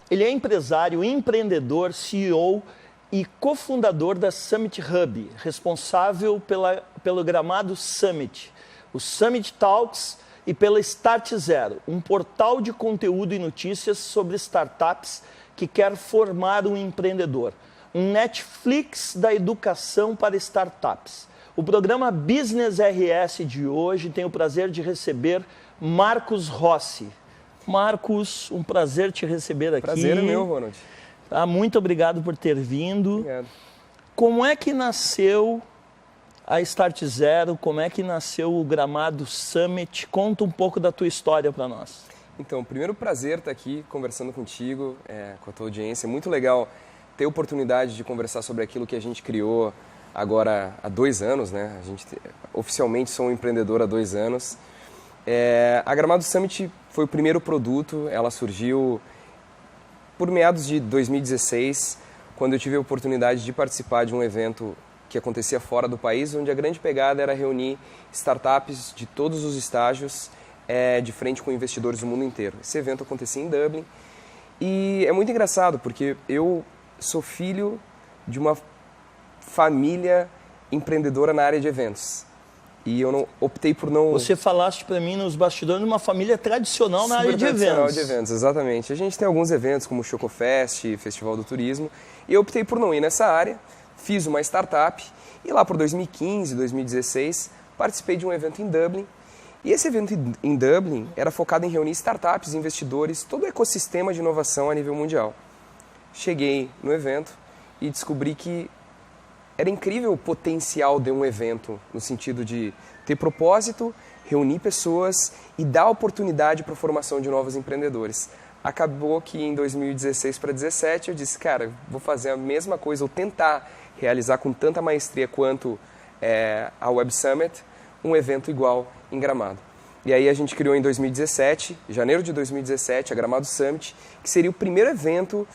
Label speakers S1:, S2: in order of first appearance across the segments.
S1: Ele é empresário, empreendedor, CEO e cofundador da Summit Hub, responsável pelo Gramado Summit, o Summit Talks e pela Start Zero, um portal de conteúdo e notícias sobre startups que quer formar um empreendedor, um Netflix da educação para startups. O programa Business RS de hoje tem o prazer de receber Marcos Rossi. Marcos, um prazer te receber aqui.
S2: Prazer é meu, Ronald.
S1: Muito obrigado por ter vindo.
S2: Obrigado.
S1: Como é que nasceu a Start Zero? Como é que nasceu o Gramado Summit? Conta um pouco da tua história para nós.
S2: Então, primeiro prazer estar aqui conversando contigo, com a tua audiência. É muito legal ter a oportunidade de conversar sobre aquilo que a gente criou agora há 2 anos, né? A gente oficialmente sou um empreendedor há 2 anos. A Gramado Summit foi o primeiro produto, ela surgiu por meados de 2016, quando eu tive a oportunidade de participar de um evento que acontecia fora do país, onde a grande pegada era reunir startups de todos os estágios de frente com investidores do mundo inteiro. Esse evento acontecia em Dublin e é muito engraçado porque eu sou filho de uma família empreendedora na área de eventos. E eu optei por não...
S1: Você falaste para mim nos bastidores de uma família tradicional na área de
S2: tradicional
S1: eventos.
S2: de eventos, exatamente. A gente tem alguns eventos como o Chocofest, Festival do Turismo, e eu optei por não ir nessa área, fiz uma startup, e lá por 2015, 2016, participei de um evento em Dublin. E esse evento em Dublin era focado em reunir startups, investidores, todo o ecossistema de inovação a nível mundial. Cheguei no evento e descobri que era incrível o potencial de um evento, no sentido de ter propósito, reunir pessoas e dar oportunidade para a formação de novos empreendedores. Acabou que em 2016 para 2017 eu disse, cara, vou fazer a mesma coisa, ou tentar realizar com tanta maestria quanto a Web Summit, um evento igual em Gramado. E aí a gente criou em 2017, janeiro de 2017, a Gramado Summit, que seria o primeiro evento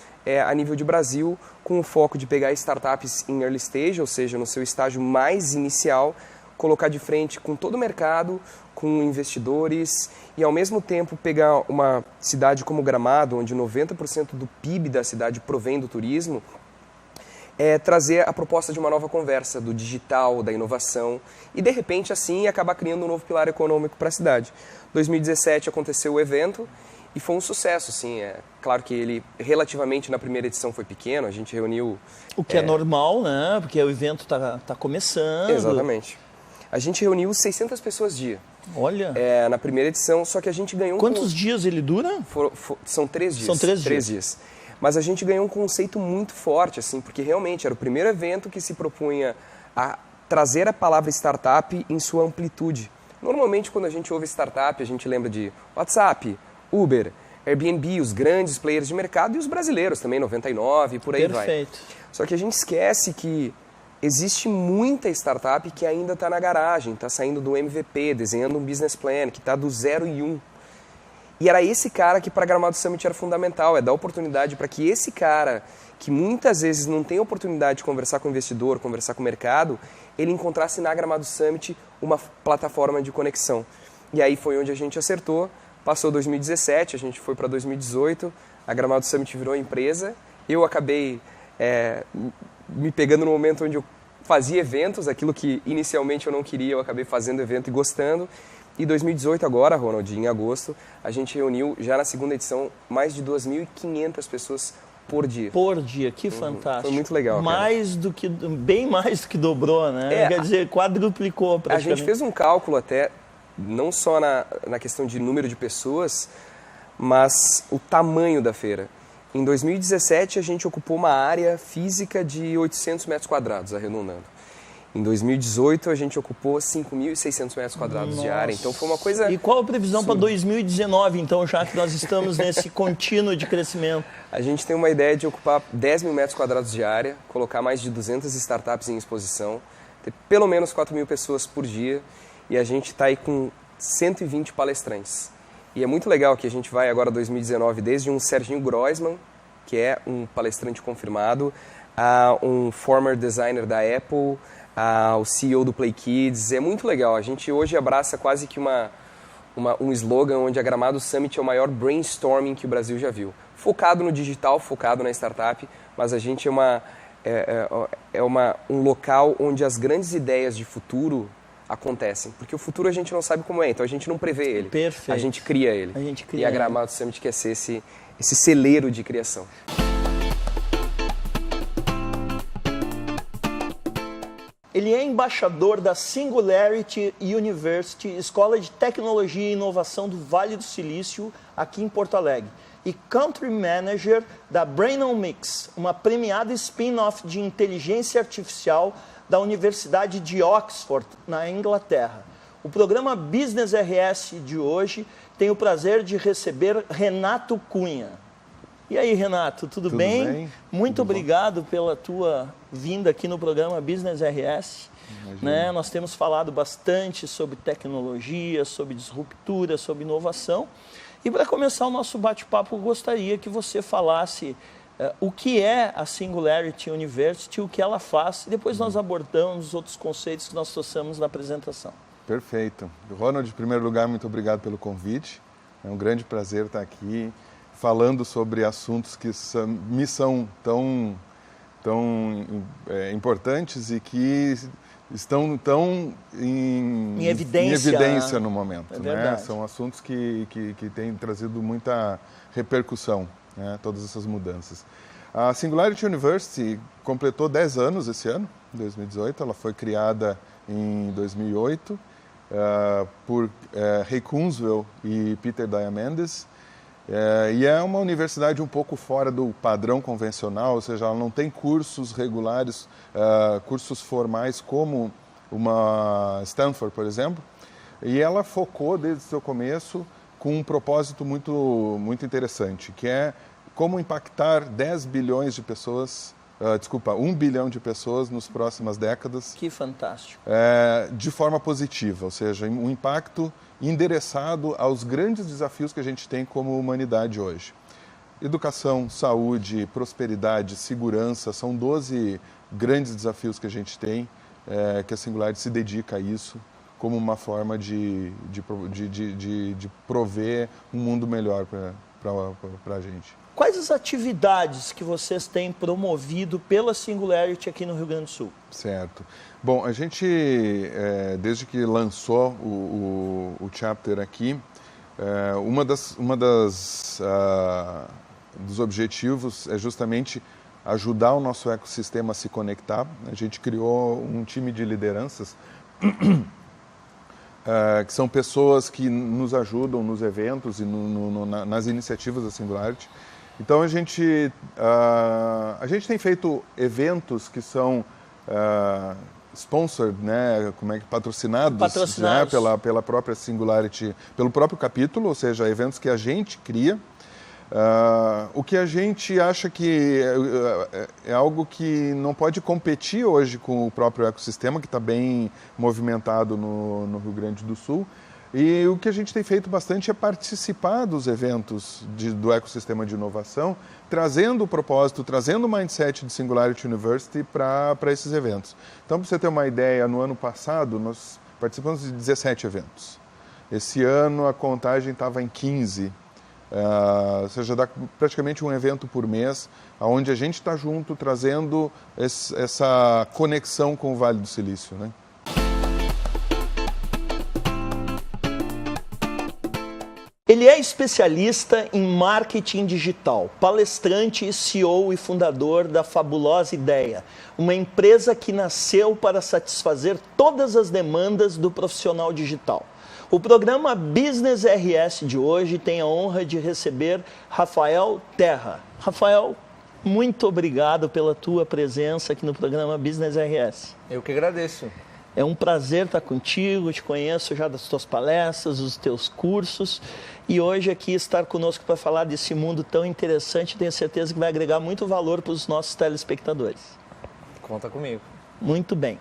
S2: a nível de Brasil, com o foco de pegar startups em early stage, ou seja, no seu estágio mais inicial, colocar de frente com todo o mercado, com investidores e ao mesmo tempo pegar uma cidade como Gramado, onde 90% do PIB da cidade provém do turismo, trazer a proposta de uma nova conversa, do digital, da inovação e de repente assim acabar criando um novo pilar econômico para a cidade. 2017 aconteceu o evento e foi um sucesso, sim. Claro que ele, relativamente, na primeira edição foi pequeno, a gente reuniu...
S1: O que é normal, né? Porque o evento tá começando.
S2: Exatamente. A gente reuniu 600 pessoas dia.
S1: Olha!
S2: Na primeira edição, só que a gente ganhou...
S1: Quantos dias ele dura?
S2: São 3 dias.
S1: São 3
S2: dias. Mas a gente ganhou um conceito muito forte, assim, porque realmente era o primeiro evento que se propunha a trazer a palavra startup em sua amplitude. Normalmente, quando a gente ouve startup, a gente lembra de WhatsApp, Uber, Airbnb, os grandes players de mercado e os brasileiros também, 99 e por aí vai.
S1: Perfeito.
S2: Só que a gente esquece que existe muita startup que ainda está na garagem, está saindo do MVP, desenhando um business plan, que está do 0 e 1. E era esse cara que para Gramado Summit era fundamental, dar oportunidade para que esse cara, que muitas vezes não tem oportunidade de conversar com o investidor, conversar com o mercado, ele encontrasse na Gramado Summit uma plataforma de conexão. E aí foi onde a gente acertou. Passou 2017, a gente foi para 2018, a Gramado Summit virou empresa. Eu acabei me pegando no momento onde eu fazia eventos, aquilo que inicialmente eu não queria, eu acabei fazendo evento e gostando. E 2018 agora, Ronald, em agosto, a gente reuniu, já na segunda edição, mais de 2.500 pessoas por dia.
S1: Por dia, que fantástico.
S2: Foi muito legal,
S1: bem mais do que dobrou, né? Quer dizer, quadruplicou praticamente.
S2: A gente fez um cálculo até, não só na questão de número de pessoas, mas o tamanho da feira. Em 2017, a gente ocupou uma área física de 800 metros quadrados, arredondando. Em 2018, a gente ocupou 5.600 metros quadrados de área. Então, foi uma coisa...
S1: E qual a previsão para 2019, então, já que nós estamos nesse contínuo de crescimento?
S2: A gente tem uma ideia de ocupar 10 mil metros quadrados de área, colocar mais de 200 startups em exposição, ter pelo menos 4.000 pessoas por dia, e a gente está aí com 120 palestrantes. E é muito legal que a gente vai agora 2019, desde um Serginho Groisman, que é um palestrante confirmado, a um former designer da Apple, o CEO do Play Kids. É muito legal. A gente hoje abraça quase que um slogan onde a Gramado Summit é o maior brainstorming que o Brasil já viu. focado no digital, focado na startup, mas a gente é um local onde as grandes ideias de futuro acontecem, porque o futuro a gente não sabe como é, então a gente não prevê ele.
S1: Perfeito.
S2: A gente cria ele.
S1: A gente cria
S2: e a Gramado Summit quer ser esse celeiro de criação.
S1: Ele é embaixador da Singularity University, Escola de Tecnologia e Inovação do Vale do Silício, aqui em Porto Alegre, e Country Manager da Brainomix, uma premiada spin-off de inteligência artificial da Universidade de Oxford, na Inglaterra. O programa Business RS de hoje tem o prazer de receber Renato Cunha. E aí, Renato, tudo bem? Muito obrigado pela tua vinda aqui no programa Business RS. Né? Nós temos falado bastante sobre tecnologia, sobre disruptura, sobre inovação. E para começar o nosso bate-papo, eu gostaria que você falasse o que é a Singularity University, o que ela faz, e depois nós abordamos os outros conceitos que nós trouxemos na apresentação.
S3: Perfeito. Ronald, em primeiro lugar, muito obrigado pelo convite. É um grande prazer estar aqui falando sobre assuntos que me são tão importantes e que estão tão em evidência no momento. Né? São assuntos que têm trazido muita repercussão, né? Todas essas mudanças. A Singularity University completou 10 anos esse ano, em 2018. Ela foi criada em 2008 por Ray Kurzweil e Peter Diamandis. E é uma universidade um pouco fora do padrão convencional, ou seja, ela não tem cursos regulares, cursos formais como uma Stanford, por exemplo, e ela focou desde o seu começo com um propósito muito interessante, que é como impactar 10 bilhões de pessoas, 1 bilhão de pessoas nas próximas décadas.
S1: Que fantástico.
S3: De forma positiva, ou seja, um impacto endereçado aos grandes desafios que a gente tem como humanidade hoje. Educação, saúde, prosperidade, segurança, são 12 grandes desafios que a gente tem, que a Singularity se dedica a isso como uma forma de prover um mundo melhor para a gente.
S1: Quais as atividades que vocês têm promovido pela Singularity aqui no Rio Grande do Sul?
S3: Certo. Bom, a gente, desde que lançou o chapter aqui, dos objetivos é justamente ajudar o nosso ecossistema a se conectar. A gente criou um time de lideranças que são pessoas que nos ajudam nos eventos e nas iniciativas da Singularity. Então a gente tem feito eventos que são sponsored, né, patrocinados né, pela própria Singularity, pelo próprio capítulo, ou seja, eventos que a gente cria. O que a gente acha que é algo que não pode competir hoje com o próprio ecossistema, que está bem movimentado no Rio Grande do Sul. E o que a gente tem feito bastante é participar dos eventos do ecossistema de inovação, trazendo o propósito, trazendo o mindset de Singularity University para esses eventos. Então, para você ter uma ideia, no ano passado nós participamos de 17 eventos. Esse ano a contagem estava em 15, ou seja, dá praticamente um evento por mês, onde a gente está junto, trazendo essa conexão com o Vale do Silício, né?
S1: Ele é especialista em marketing digital, palestrante, CEO e fundador da Fabulosa Ideia, uma empresa que nasceu para satisfazer todas as demandas do profissional digital. O programa Business RS de hoje tem a honra de receber Rafael Terra. Rafael, muito obrigado pela tua presença aqui no programa Business RS.
S4: Eu que agradeço.
S1: É um prazer estar contigo, te conheço já das tuas palestras, dos teus cursos, e hoje aqui estar conosco para falar desse mundo tão interessante, tenho certeza que vai agregar muito valor para os nossos telespectadores.
S4: Conta comigo.
S1: Muito bem.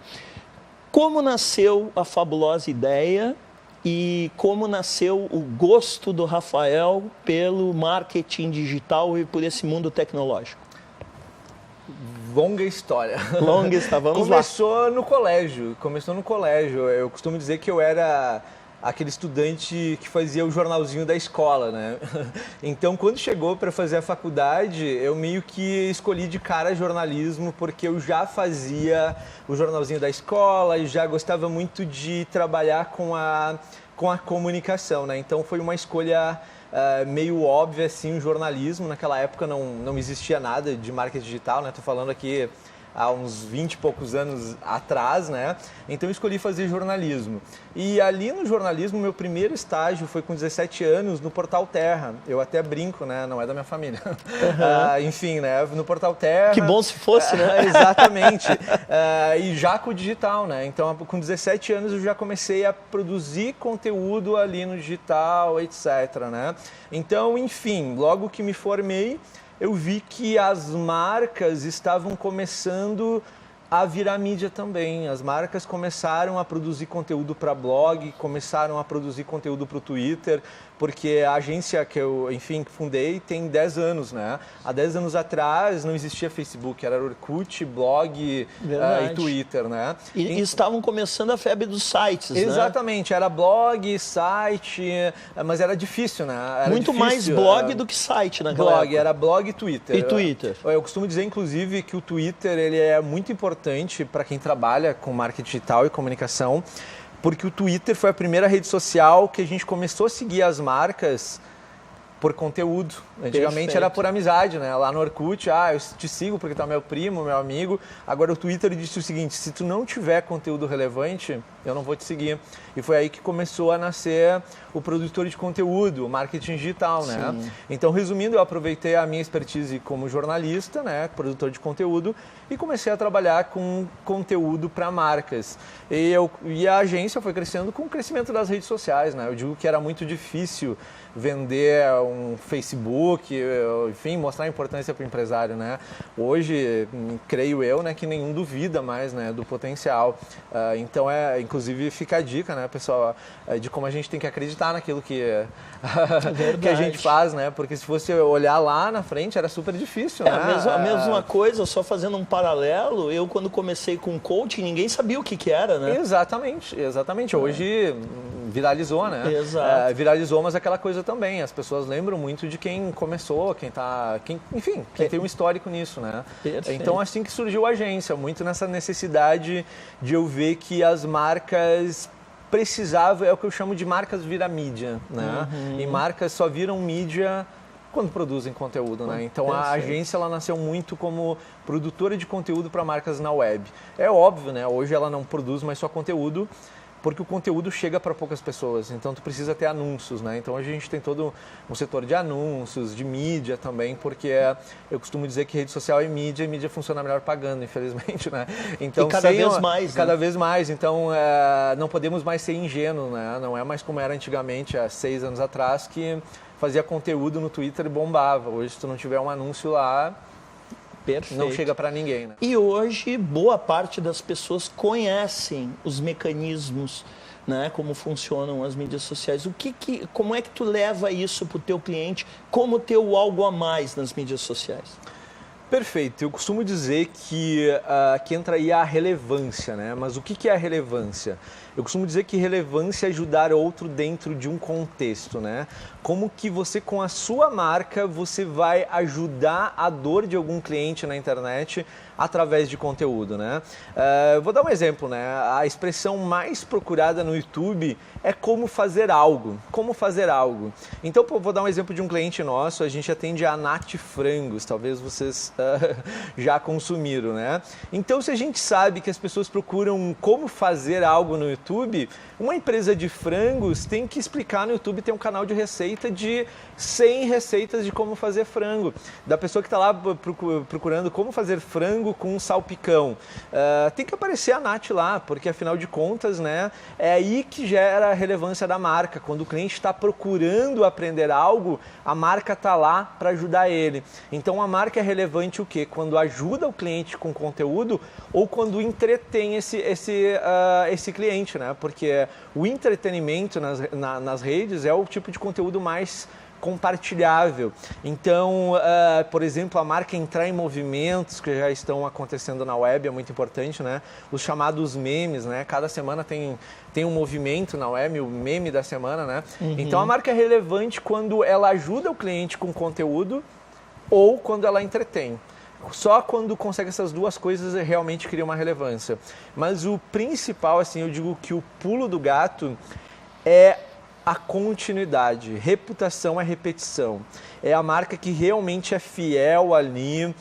S1: Como nasceu a Fabulosa Ideia e como nasceu o gosto do Rafael pelo marketing digital e por esse mundo tecnológico?
S4: Longa história.
S1: Longa história, vamos lá.
S4: Começou no colégio. Eu costumo dizer que eu era aquele estudante que fazia o jornalzinho da escola, né? Então, quando chegou para fazer a faculdade, eu meio que escolhi de cara jornalismo, porque eu já fazia o jornalzinho da escola e já gostava muito de trabalhar com a comunicação, né? Então, foi uma escolha meio óbvia, assim, o jornalismo. Naquela época não existia nada de marketing digital, né? Tô falando aqui há uns 20 e poucos anos atrás, né? Então eu escolhi fazer jornalismo. E ali no jornalismo, meu primeiro estágio foi com 17 anos no Portal Terra. Eu até brinco, né? Não é da minha família. Enfim, né? No Portal Terra.
S1: Que bom se fosse, né?
S4: Exatamente. E já com o digital, né? Então, com 17 anos eu já comecei a produzir conteúdo ali no digital, etc, né? Então, enfim, logo que me formei, eu vi que as marcas estavam começando a virar mídia também. As marcas começaram a produzir conteúdo para blog, começaram a produzir conteúdo para o Twitter, porque a agência que eu, enfim, fundei tem 10 anos, né? Há 10 anos atrás não existia Facebook, era Orkut, blog e Twitter, né?
S1: E estavam começando a febre dos sites, né?
S4: Exatamente, era blog, site, mas era difícil, né? Era
S1: muito
S4: difícil,
S1: mais blog do que site naquela época.
S4: Era blog e Twitter.
S1: E Twitter.
S4: Eu costumo dizer, inclusive, que o Twitter ele é muito importante para quem trabalha com marketing digital e comunicação, porque o Twitter foi a primeira rede social que a gente começou a seguir as marcas por conteúdo. Antigamente
S1: Perfeito.
S4: Era por amizade, né? Lá no Orkut, eu te sigo porque tá meu primo, meu amigo. Agora o Twitter disse o seguinte: se tu não tiver conteúdo relevante, eu não vou te seguir. E foi aí que começou a nascer o produtor de conteúdo, o marketing digital, né?
S1: Sim.
S4: Então, resumindo, eu aproveitei a minha expertise como jornalista, né, produtor de conteúdo, e comecei a trabalhar com conteúdo para marcas. E a agência foi crescendo com o crescimento das redes sociais, né? Eu digo que era muito difícil vender um Facebook, enfim, mostrar a importância para o empresário, né? Hoje, creio eu, né, que nenhum duvida mais, né, do potencial. Então, inclusive, fica a dica, né, pessoal, de como a gente tem que acreditar naquilo que a gente faz, né? Porque se fosse olhar lá na frente, era super difícil, né?
S1: A mesma coisa, só fazendo um paralelo, eu quando comecei com coaching, ninguém sabia o que era, né?
S4: Exatamente. Hoje viralizou, né?
S1: Exato.
S4: Viralizou, mas aquela coisa também, as pessoas lembram muito de quem começou, quem tem um histórico nisso, né?
S1: Perfeito.
S4: Então, assim que surgiu a agência, muito nessa necessidade de eu ver que as marcas precisavam, é o que eu chamo de marcas vira mídia, né? E marcas só viram mídia quando produzem conteúdo, né? Então a agência ela nasceu muito como produtora de conteúdo para marcas na web. É óbvio, né? Hoje ela não produz mais só conteúdo, porque o conteúdo chega para poucas pessoas, então tu precisa ter anúncios, né? Então a gente tem todo um setor de anúncios, de mídia também, porque eu costumo dizer que rede social é mídia, e mídia funciona melhor pagando, infelizmente, né? Então,
S1: e cada vez mais.
S4: Cada vez mais, então não podemos mais ser ingênuos, né? Não é mais como era antigamente, há 6 anos atrás, que fazia conteúdo no Twitter e bombava. Hoje, se tu não tiver um anúncio lá,
S1: perfeito,
S4: não chega para ninguém, né?
S1: E hoje, boa parte das pessoas conhecem os mecanismos, né, como funcionam as mídias sociais. Como é que tu leva isso para o teu cliente? Como ter o algo a mais nas mídias sociais?
S4: Perfeito. Eu costumo dizer que entra aí a relevância, né? Mas o que é a relevância? Eu costumo dizer que relevância é ajudar outro dentro de um contexto, né? Como que você, com a sua marca, você vai ajudar a dor de algum cliente na internet através de conteúdo, né? Vou dar um exemplo, né? A expressão mais procurada no YouTube é como fazer algo. Como fazer algo. Então, vou dar um exemplo de um cliente nosso. A gente atende a Nath Frangos. Talvez vocês já consumiram, né? Então, se a gente sabe que as pessoas procuram como fazer algo no YouTube, uma empresa de frangos tem que explicar no YouTube, tem um canal de receita de 100 receitas de como fazer frango. Da pessoa que está lá procurando como fazer frango com salpicão. Tem que aparecer a Nath lá, porque afinal de contas, né, é aí que gera a relevância da marca. Quando o cliente está procurando aprender algo, a marca está lá para ajudar ele. Então a marca é relevante o quê? Quando ajuda o cliente com conteúdo ou quando entretém esse cliente, né? Porque o entretenimento nas redes é o tipo de conteúdo mais compartilhável. Então, por exemplo, a marca entrar em movimentos que já estão acontecendo na web é muito importante, né? Os chamados memes, né? Cada semana tem um movimento na web, o meme da semana, né? Então, a marca é relevante quando ela ajuda o cliente com conteúdo ou quando ela entretém. Só quando consegue essas duas coisas realmente cria uma relevância. Mas o principal, assim, eu digo que o pulo do gato é a continuidade. Reputação é repetição. É a marca que realmente é fiel ali.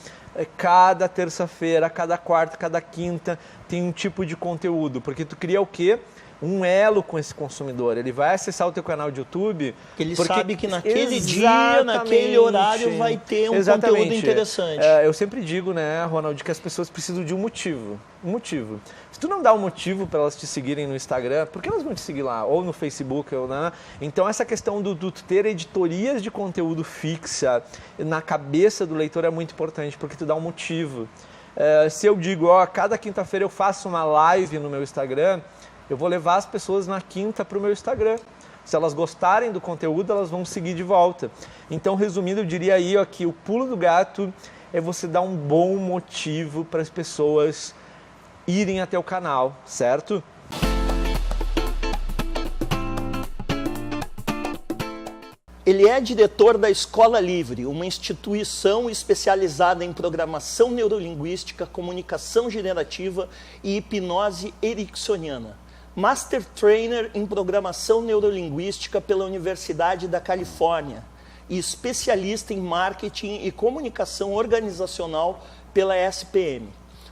S4: Cada terça-feira, cada quarta, cada quinta tem um tipo de conteúdo. Porque tu cria o quê? Um elo com esse consumidor. Ele vai acessar o teu canal de YouTube.
S1: Ele sabe que naquele dia, naquele horário, vai ter um conteúdo interessante.
S4: Eu sempre digo, né, Ronald, que as pessoas precisam de um motivo. Um motivo. Se tu não dá um motivo para elas te seguirem no Instagram, por que elas vão te seguir lá? Ou no Facebook, ou na... Então, essa questão do ter editorias de conteúdo fixa na cabeça do leitor é muito importante, porque tu dá um motivo. Se eu digo, cada quinta-feira eu faço uma live no meu Instagram, eu vou levar as pessoas na quinta para o meu Instagram. Se elas gostarem do conteúdo, elas vão seguir de volta. Então, resumindo, eu diria aí que o pulo do gato é você dar um bom motivo para as pessoas irem até o canal, certo?
S1: Ele é diretor da Escola Livre, uma instituição especializada em programação neurolinguística, comunicação generativa e hipnose ericksoniana. Master Trainer em Programação Neurolinguística pela Universidade da Califórnia e especialista em Marketing e Comunicação Organizacional pela SPM.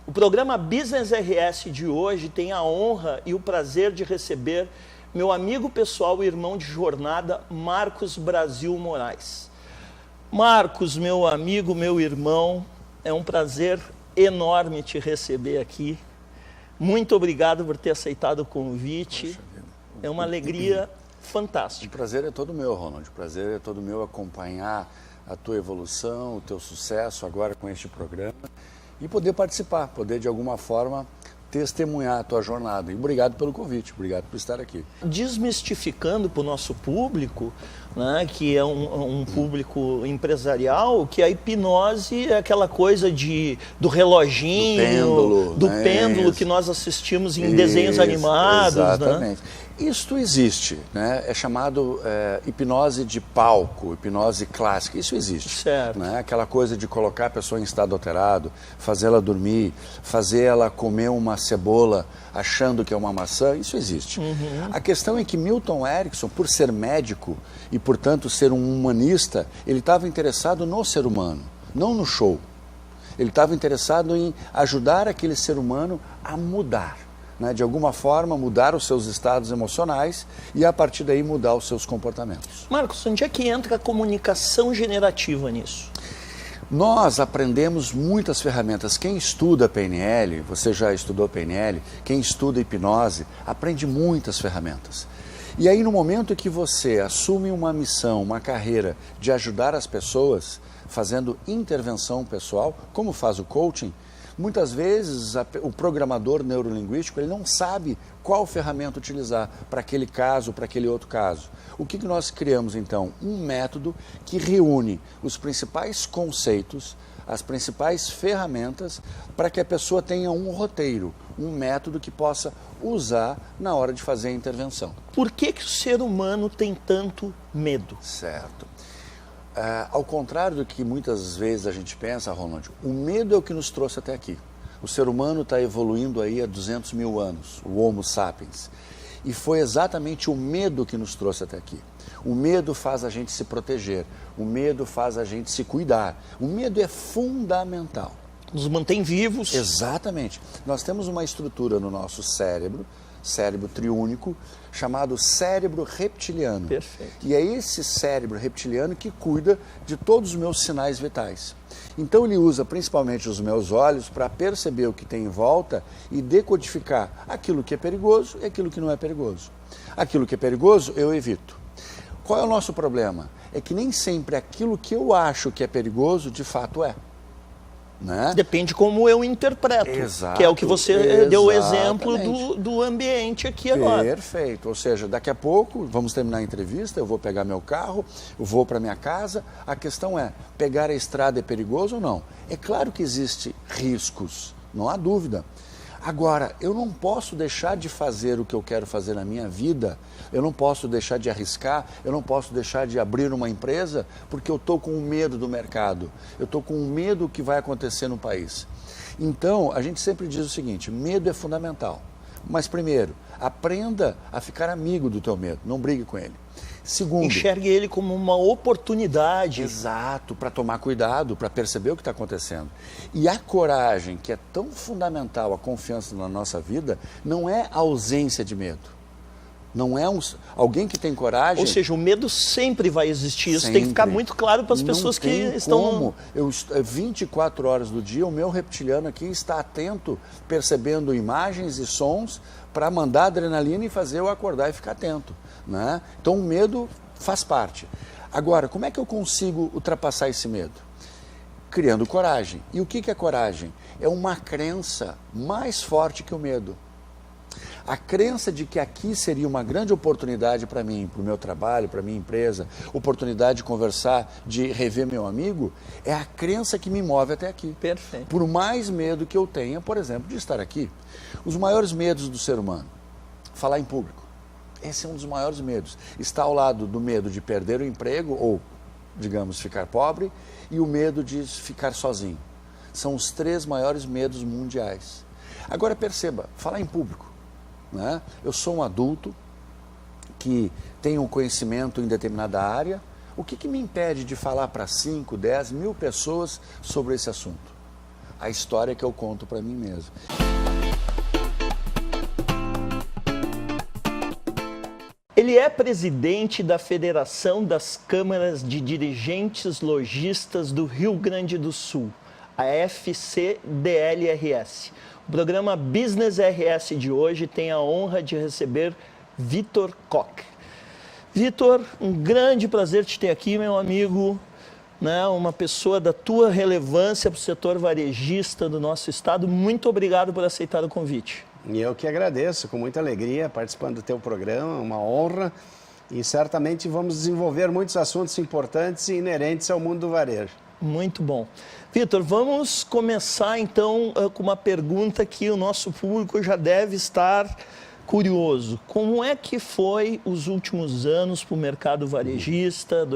S1: O programa Business RS de hoje tem a honra e o prazer de receber meu amigo pessoal e irmão de jornada, Marcos Brasil Moraes. Marcos, meu amigo, meu irmão, é um prazer enorme te receber aqui. Muito obrigado por ter aceitado o convite. É uma alegria fantástica.
S5: O prazer é todo meu, Ronald. O prazer é todo meu acompanhar a tua evolução, o teu sucesso agora com este programa e poder participar, poder de alguma forma testemunhar a tua jornada. E obrigado pelo convite, obrigado por estar aqui.
S1: Desmistificando para o nosso público, né, que é um público empresarial, que a hipnose é aquela coisa do reloginho, do pêndulo que nós assistimos em desenhos animados.
S5: Exatamente.
S1: Né?
S5: Isto existe, né? É chamado hipnose de palco, hipnose clássica, isso existe.
S1: Certo.
S5: Né? Aquela coisa de colocar a pessoa em estado alterado, fazer ela dormir, fazer ela comer uma cebola achando que é uma maçã, isso existe. A questão é que Milton Erickson, por ser médico e, portanto, ser um humanista, ele estava interessado no ser humano, não no show. Ele estava interessado em ajudar aquele ser humano a mudar. Né, de alguma forma mudar os seus estados emocionais e a partir daí mudar os seus comportamentos.
S1: Marcos, onde é que entra a comunicação generativa nisso?
S5: Nós aprendemos muitas ferramentas. Quem estuda PNL, você já estudou PNL, quem estuda hipnose, aprende muitas ferramentas. E aí no momento que você assume uma missão, uma carreira de ajudar as pessoas, fazendo intervenção pessoal, como faz o coaching, muitas vezes o programador neurolinguístico ele não sabe qual ferramenta utilizar para aquele caso, para aquele outro caso. O que nós criamos então? Um método que reúne os principais conceitos, as principais ferramentas para que a pessoa tenha um roteiro, um método que possa usar na hora de fazer a intervenção.
S1: Por que o ser humano tem tanto medo?
S5: Certo. Ao contrário do que muitas vezes a gente pensa, Ronald, o medo é o que nos trouxe até aqui. O ser humano está evoluindo aí há 200 mil anos, o Homo sapiens. E foi exatamente o medo que nos trouxe até aqui. O medo faz a gente se proteger, o medo faz a gente se cuidar. O medo é fundamental.
S1: Nos mantém vivos.
S5: Exatamente. Nós temos uma estrutura no nosso cérebro triúnico, chamado cérebro reptiliano.
S1: Perfeito.
S5: E é esse cérebro reptiliano que cuida de todos os meus sinais vitais. Então ele usa principalmente os meus olhos para perceber o que tem em volta e decodificar aquilo que é perigoso e aquilo que não é perigoso. Aquilo que é perigoso eu evito. Qual é o nosso problema? É que nem sempre aquilo que eu acho que é perigoso de fato é. Né?
S1: Depende como eu interpreto,
S5: Exato,
S1: que é o que você deu o exemplo do ambiente aqui agora.
S5: Perfeito, ou seja, daqui a pouco, vamos terminar a entrevista, eu vou pegar meu carro, eu vou para minha casa, a questão é, pegar a estrada é perigoso ou não? É claro que existem riscos, não há dúvida. Agora, eu não posso deixar de fazer o que eu quero fazer na minha vida, eu não posso deixar de arriscar, eu não posso deixar de abrir uma empresa porque eu estou com medo do mercado, eu estou com medo do que vai acontecer no país. Então, a gente sempre diz o seguinte, medo é fundamental. Mas primeiro, aprenda a ficar amigo do teu medo, não brigue com ele. Segundo,
S1: enxergue ele como uma oportunidade.
S5: Exato, para tomar cuidado, para perceber o que está acontecendo. E a coragem, que é tão fundamental, a confiança na nossa vida, não é a ausência de medo. Não é alguém que tem coragem...
S1: Ou seja, o medo sempre vai existir. Isso tem que ficar muito claro para as pessoas que estão...
S5: Eu, 24 horas do dia, o meu reptiliano aqui está atento, percebendo imagens e sons para mandar adrenalina e fazer eu acordar e ficar atento. Né? Então, o medo faz parte. Agora, como é que eu consigo ultrapassar esse medo? Criando coragem. E o que é coragem? É uma crença mais forte que o medo. A crença de que aqui seria uma grande oportunidade para mim, para o meu trabalho, para a minha empresa, oportunidade de conversar, de rever meu amigo, é a crença que me move até aqui.
S1: Perfeito.
S5: Por mais medo que eu tenha, por exemplo, de estar aqui. Os maiores medos do ser humano, falar em público. Esse é um dos maiores medos. Está ao lado do medo de perder o emprego ou, digamos, ficar pobre e o medo de ficar sozinho. São os 3 maiores medos mundiais. Agora perceba, falar em público. Né? Eu sou um adulto que tem um conhecimento em determinada área. O que me impede de falar para 5, 10 mil pessoas sobre esse assunto? A história que eu conto para mim mesmo.
S1: Ele é presidente da Federação das Câmaras de Dirigentes Lojistas do Rio Grande do Sul, a FCDLRS. O programa Business RS de hoje tem a honra de receber Vitor Koch. Vitor, um grande prazer te ter aqui, meu amigo, né? Uma pessoa da tua relevância para o setor varejista do nosso estado. Muito obrigado por aceitar o convite.
S6: E eu que agradeço, com muita alegria, participando do teu programa, uma honra. E certamente vamos desenvolver muitos assuntos importantes e inerentes ao mundo do varejo.
S1: Muito bom. Vitor, vamos começar então com uma pergunta que o nosso público já deve estar curioso. Como é que foi os últimos anos para o mercado varejista,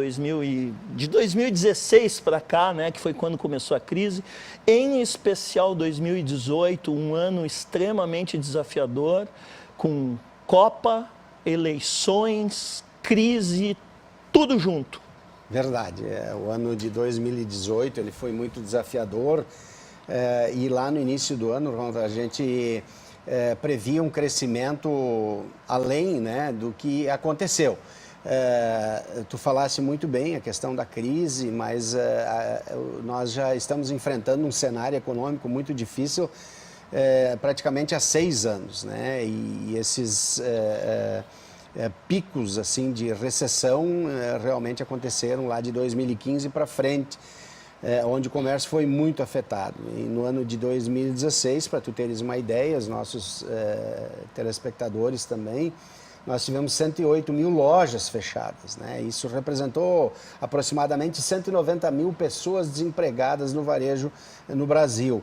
S1: de 2016 para cá, né, que foi quando começou a crise, em especial 2018, um ano extremamente desafiador, com Copa, eleições, crise, tudo junto.
S6: Verdade. O ano de 2018 ele foi muito desafiador e lá no início do ano a gente previa um crescimento além, né, do que aconteceu. Tu falaste muito bem a questão da crise, mas nós já estamos enfrentando um cenário econômico muito difícil praticamente há 6 anos, né? E esses picos assim de recessão realmente aconteceram lá de 2015 para frente, onde o comércio foi muito afetado. E no ano de 2016, para tu teres uma ideia, os nossos telespectadores também, nós tivemos 108 mil lojas fechadas, né? Isso representou aproximadamente 190 mil pessoas desempregadas no varejo no Brasil.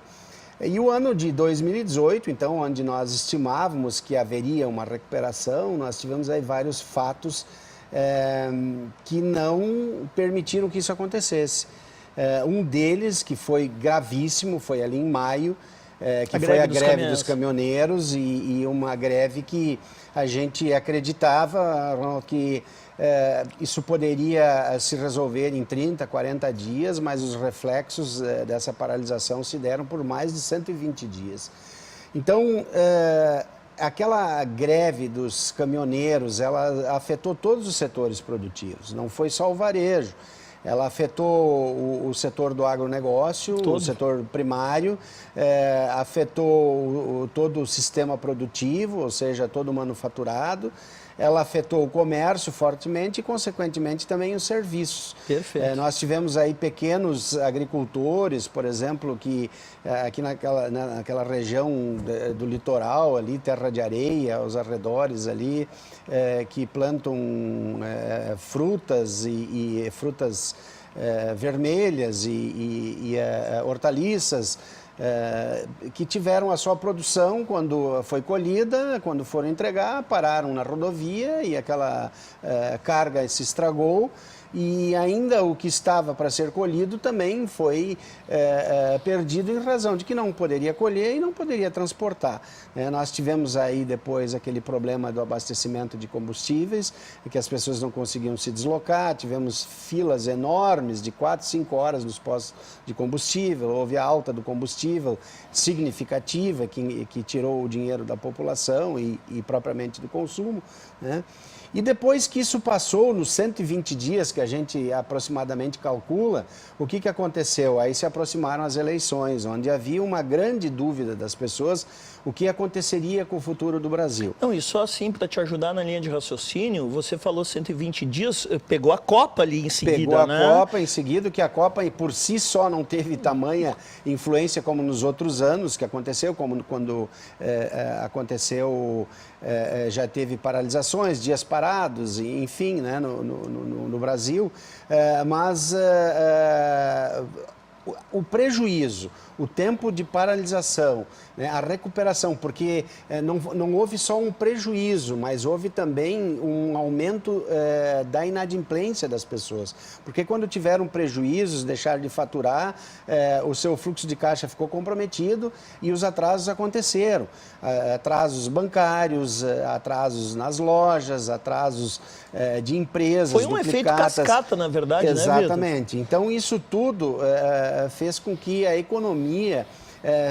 S6: E o ano de 2018, então, onde nós estimávamos que haveria uma recuperação, nós tivemos aí vários fatos que não permitiram que isso acontecesse. Um deles, que foi gravíssimo, foi ali em maio, que foi a greve dos caminhoneiros e uma greve que a gente acreditava que isso poderia se resolver em 30, 40 dias, mas os reflexos dessa paralisação se deram por mais de 120 dias. Então, aquela greve dos caminhoneiros, ela afetou todos os setores produtivos, não foi só o varejo. Ela afetou o setor do agronegócio, o setor primário, afetou todo o sistema produtivo, ou seja, todo o manufaturado, ela afetou o comércio fortemente e, consequentemente, também os serviços.
S1: Perfeito.
S6: Nós tivemos aí pequenos agricultores, por exemplo, que aqui naquela região do litoral, ali, terra de areia, aos arredores ali, que plantam frutas e frutas vermelhas e hortaliças, que tiveram a sua produção quando foi colhida, quando foram entregar, pararam na rodovia e aquela carga se estragou. E ainda o que estava para ser colhido também foi perdido em razão de que não poderia colher e não poderia transportar. Nós tivemos aí depois aquele problema do abastecimento de combustíveis, que as pessoas não conseguiam se deslocar, tivemos filas enormes de 4, 5 horas nos postos de combustível, houve a alta do combustível significativa que tirou o dinheiro da população e propriamente do consumo, né? E depois que isso passou, nos 120 dias que a gente aproximadamente calcula, o que aconteceu? Aí se aproximaram as eleições, onde havia uma grande dúvida das pessoas o que aconteceria com o futuro do Brasil.
S1: Não, e só assim, para te ajudar na linha de raciocínio, você falou 120 dias, pegou a Copa ali em seguida,
S6: Pegou
S1: né?
S6: a Copa em seguida, que a Copa por si só não teve tamanha influência como nos outros anos que aconteceu, como quando aconteceu, já teve paralisações, dias parados, enfim, né, no Brasil, mas o prejuízo, o tempo de paralisação, né, a recuperação, porque não houve só um prejuízo, mas houve também um aumento da inadimplência das pessoas. Porque quando tiveram prejuízos, deixaram de faturar, o seu fluxo de caixa ficou comprometido e os atrasos aconteceram. Atrasos bancários, atrasos nas lojas, atrasos de empresas
S1: Foi um
S6: duplicatas.
S1: efeito cascata, na verdade,
S6: Exatamente.
S1: né,
S6: Então, isso tudo fez com que a economia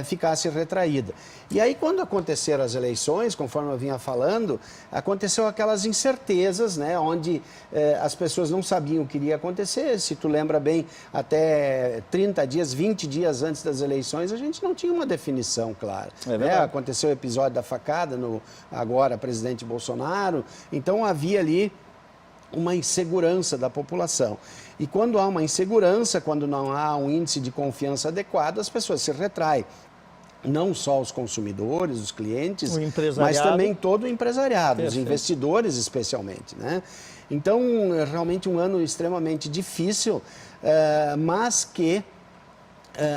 S6: ficasse retraída. E aí, quando aconteceram as eleições, conforme eu vinha falando, aconteceu aquelas incertezas, né, onde as pessoas não sabiam o que iria acontecer. Se tu lembra bem, até 30 dias, 20 dias antes das eleições, a gente não tinha uma definição clara. Aconteceu o episódio da facada no agora presidente Bolsonaro, então havia ali uma insegurança da população. E quando há uma insegurança, quando não há um índice de confiança adequado, as pessoas se retraem. Não só os consumidores, os clientes, mas também todo o empresariado, os investidores especialmente, né? Então, é realmente um ano extremamente difícil, mas que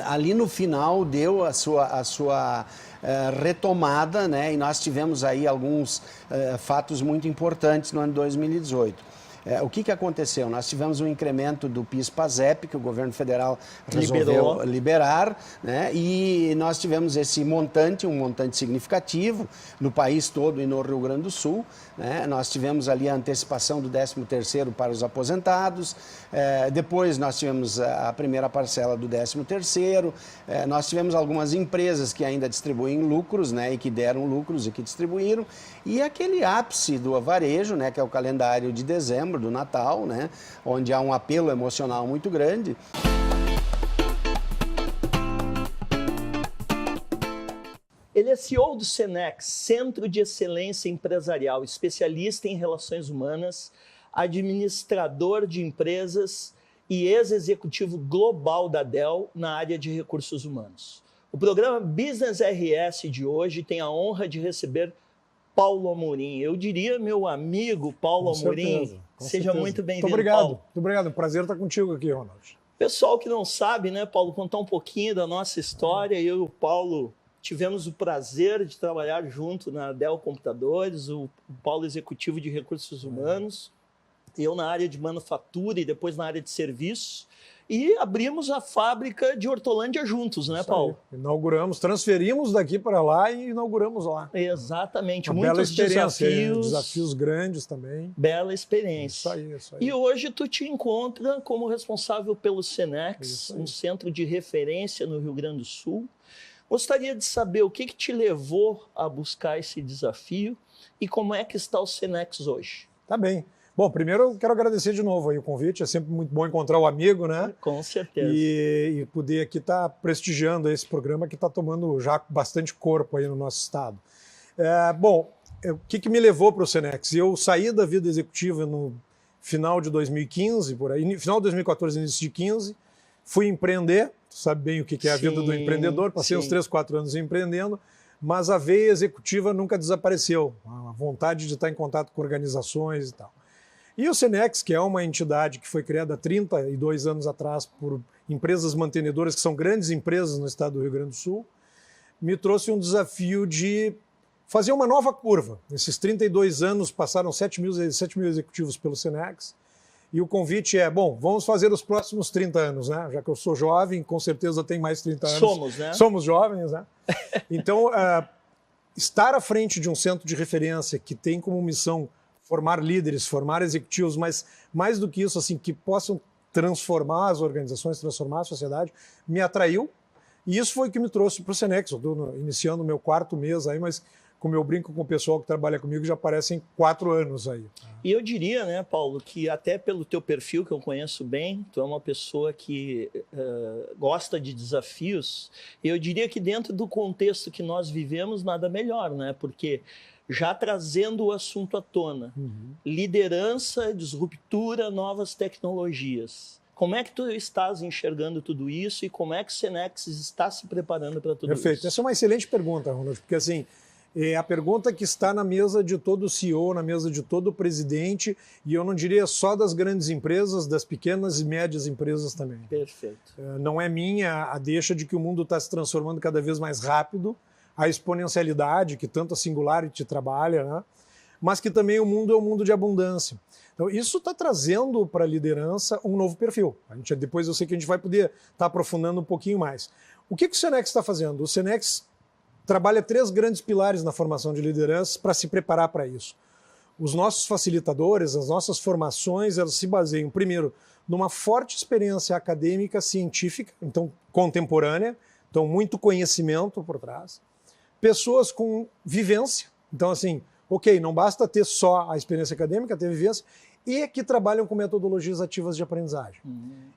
S6: ali no final deu a sua retomada, né? E nós tivemos aí alguns fatos muito importantes no ano de 2018. O que aconteceu? Nós tivemos um incremento do PIS/PASEP, que o governo federal resolveu liberar, né? E nós tivemos esse montante, um montante significativo no país todo e no Rio Grande do Sul, né? Nós tivemos ali a antecipação do 13º para os aposentados, depois nós tivemos a primeira parcela do 13º, nós tivemos algumas empresas que ainda distribuem lucros, né? E que deram lucros e que distribuíram, e aquele ápice do varejo, né? Que é o calendário de dezembro, do Natal, né, onde há um apelo emocional muito grande.
S1: Ele é CEO do Cenex, Centro de Excelência Empresarial, especialista em relações humanas, administrador de empresas e ex-executivo global da Dell na área de recursos humanos. O programa Business RS de hoje tem a honra de receber Paulo Amorim. Eu diria, meu amigo Paulo Amorim, seja muito bem-vindo,
S7: obrigado,
S1: Paulo.
S7: Muito obrigado, prazer estar contigo aqui, Ronald.
S1: Pessoal que não sabe, né, Paulo, contar um pouquinho da nossa história. Eu e o Paulo tivemos o prazer de trabalhar junto na Dell Computadores, o Paulo executivo de recursos humanos, eu na área de manufatura e depois na área de serviços. E abrimos a fábrica de Hortolândia juntos, né, Paulo?
S7: Inauguramos, transferimos daqui para lá e inauguramos lá.
S1: Exatamente,
S7: uma
S1: muitos
S7: bela experiência,
S1: desafios.
S7: Desafios grandes também.
S1: Bela experiência.
S7: Isso aí.
S1: E hoje tu te encontra como responsável pelo Cenex, um centro de referência no Rio Grande do Sul. Gostaria de saber o que te levou a buscar esse desafio e como é que está o Cenex hoje.
S7: Tá bem. Bom, primeiro eu quero agradecer de novo aí o convite, é sempre muito bom encontrar o amigo, né?
S1: Com certeza.
S7: E poder aqui estar prestigiando esse programa que está tomando já bastante corpo aí no nosso estado. o que me levou para o Senex? Eu saí da vida executiva no final de 2015, por aí, final de 2014, início de 2015, fui empreender, tu sabe bem o que é a vida do empreendedor, passei uns 3, 4 anos empreendendo, mas a veia executiva nunca desapareceu, a vontade de estar em contato com organizações e tal. E o Senex, que é uma entidade que foi criada há 32 anos atrás por empresas mantenedoras, que são grandes empresas no estado do Rio Grande do Sul, me trouxe um desafio de fazer uma nova curva. Nesses 32 anos passaram 7 mil executivos pelo Senex, e o convite é, bom, vamos fazer os próximos 30 anos, né? Já que eu sou jovem, com certeza tem mais 30 anos.
S1: Somos, né?
S7: Somos jovens, né? Então, estar à frente de um centro de referência que tem como missão formar líderes, formar executivos, mas mais do que isso, assim, que possam transformar as organizações, transformar a sociedade, me atraiu. E isso foi o que me trouxe para o Senex. Eu estou iniciando o meu 4º mês aí, mas como eu brinco com o pessoal que trabalha comigo, já parecem 4 anos aí.
S1: E eu diria, né, Paulo, que até pelo teu perfil, que eu conheço bem, tu é uma pessoa que gosta de desafios, e eu diria que dentro do contexto que nós vivemos, nada melhor, né? Porque já trazendo o assunto à tona, liderança, disruptura, novas tecnologias. Como é que tu estás enxergando tudo isso e como é que o Senex está se preparando para tudo isso?
S7: Perfeito. Essa é uma excelente pergunta, Ronald, porque assim, é a pergunta que está na mesa de todo CEO, na mesa de todo presidente, e eu não diria só das grandes empresas, das pequenas e médias empresas também.
S1: Perfeito.
S7: Não é minha a deixa de que o mundo está se transformando cada vez mais rápido, a exponencialidade que tanto a Singularity trabalha, né? Mas que também o mundo é um mundo de abundância. Então, isso está trazendo para a liderança um novo perfil. Depois eu sei que a gente vai poder estar aprofundando um pouquinho mais. O que o Senex está fazendo? O Senex trabalha 3 grandes pilares na formação de lideranças para se preparar para isso. Os nossos facilitadores, as nossas formações, elas se baseiam, primeiro, numa forte experiência acadêmica, científica, então contemporânea, então muito conhecimento por trás. Pessoas com vivência, então assim, ok, não basta ter só a experiência acadêmica, ter vivência, e que trabalham com metodologias ativas de aprendizagem.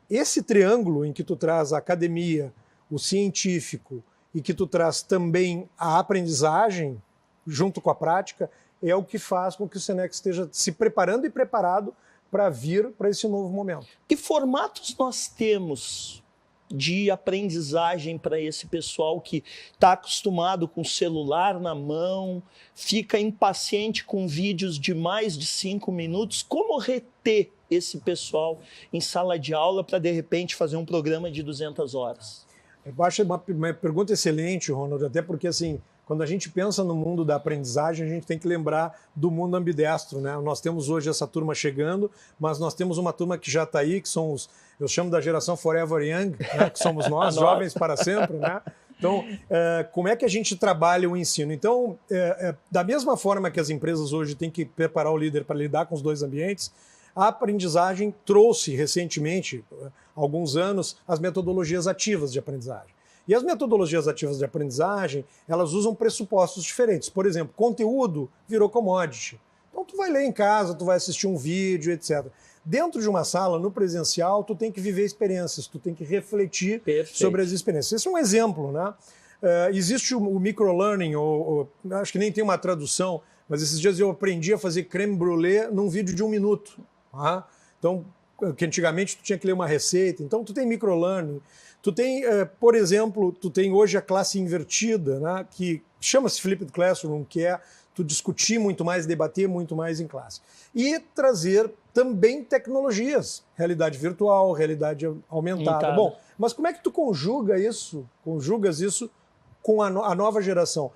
S7: Esse triângulo em que tu traz a academia, o científico e que tu traz também a aprendizagem junto com a prática, é o que faz com que o Senex esteja se preparando e preparado para vir para esse novo momento.
S1: Que formatos nós temos de aprendizagem para esse pessoal que está acostumado com o celular na mão, fica impaciente com vídeos de mais de 5 minutos? Como reter esse pessoal em sala de aula para, de repente, fazer um programa de 200 horas?
S7: Eu acho uma pergunta excelente, Ronald, até porque, assim, quando a gente pensa no mundo da aprendizagem, a gente tem que lembrar do mundo ambidestro, né? Nós temos hoje essa turma chegando, mas nós temos uma turma que já está aí, que são os, eu chamo da geração Forever Young, né? Que somos nós, jovens para sempre, né? Então, como é que a gente trabalha o ensino? Então, da mesma forma que as empresas hoje têm que preparar o líder para lidar com os 2 ambientes, a aprendizagem trouxe recentemente, há alguns anos, as metodologias ativas de aprendizagem. E as metodologias ativas de aprendizagem, elas usam pressupostos diferentes. Por exemplo, conteúdo virou commodity. Então, tu vai ler em casa, tu vai assistir um vídeo, etc. Dentro de uma sala, no presencial, tu tem que viver experiências, tu tem que refletir sobre as experiências. Esse é um exemplo, né? Existe o microlearning, acho que nem tem uma tradução, mas esses dias eu aprendi a fazer creme brulee num vídeo de 1 minuto. Tá? Então, que antigamente tu tinha que ler uma receita. Então, tu tem microlearning. Tu tem, por exemplo, tu tem hoje a classe invertida, né, que chama-se Flipped Classroom, que é tu discutir muito mais, debater muito mais em classe. E trazer também tecnologias, realidade virtual, realidade aumentada. Bom, mas como é que tu conjugas isso com a nova geração?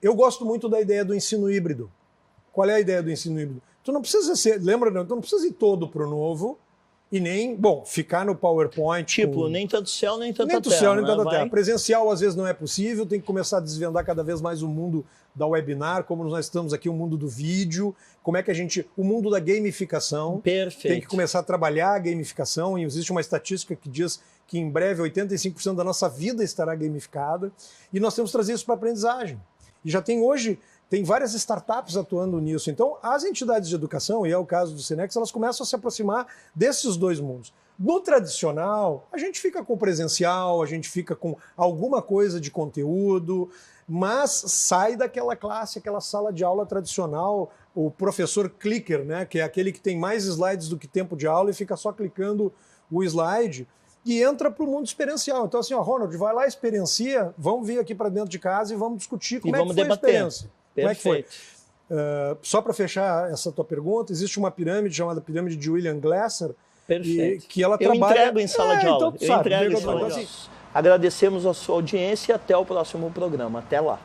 S7: Eu gosto muito da ideia do ensino híbrido. Qual é a ideia do ensino híbrido? Tu não precisa ser, lembra, não, tu não precisa ir todo para o novo, e nem, ficar no PowerPoint.
S1: Tipo, nem tanto céu, nem tanta terra.
S7: Nem tanto céu, nem tanta terra. Presencial, às vezes, não é possível, tem que começar a desvendar cada vez mais o mundo da webinar, como nós estamos aqui, o mundo do vídeo, como é que o mundo da gamificação.
S1: Perfeito.
S7: Tem que começar a trabalhar a gamificação, e existe uma estatística que diz que em breve 85% da nossa vida estará gamificada, e nós temos que trazer isso para a aprendizagem. E já tem hoje... Tem várias startups atuando nisso. Então, as entidades de educação, e é o caso do Senex, elas começam a se aproximar desses 2 mundos. No tradicional, a gente fica com o presencial, a gente fica com alguma coisa de conteúdo, mas sai daquela classe, aquela sala de aula tradicional, o professor clicker, né, que é aquele que tem mais slides do que tempo de aula e fica só clicando o slide, e entra para o mundo experiencial. Então assim, ó, Ronald, vai lá, experiencia, vamos vir aqui para dentro de casa e vamos discutir como é que foi a experiência. Como é que foi? Só para fechar essa tua pergunta, existe uma pirâmide chamada pirâmide de William Glasser, que ela trabalha...
S1: entrego em sala de aula.
S7: Então,
S1: Agradecemos a sua audiência e até o próximo programa. Até lá.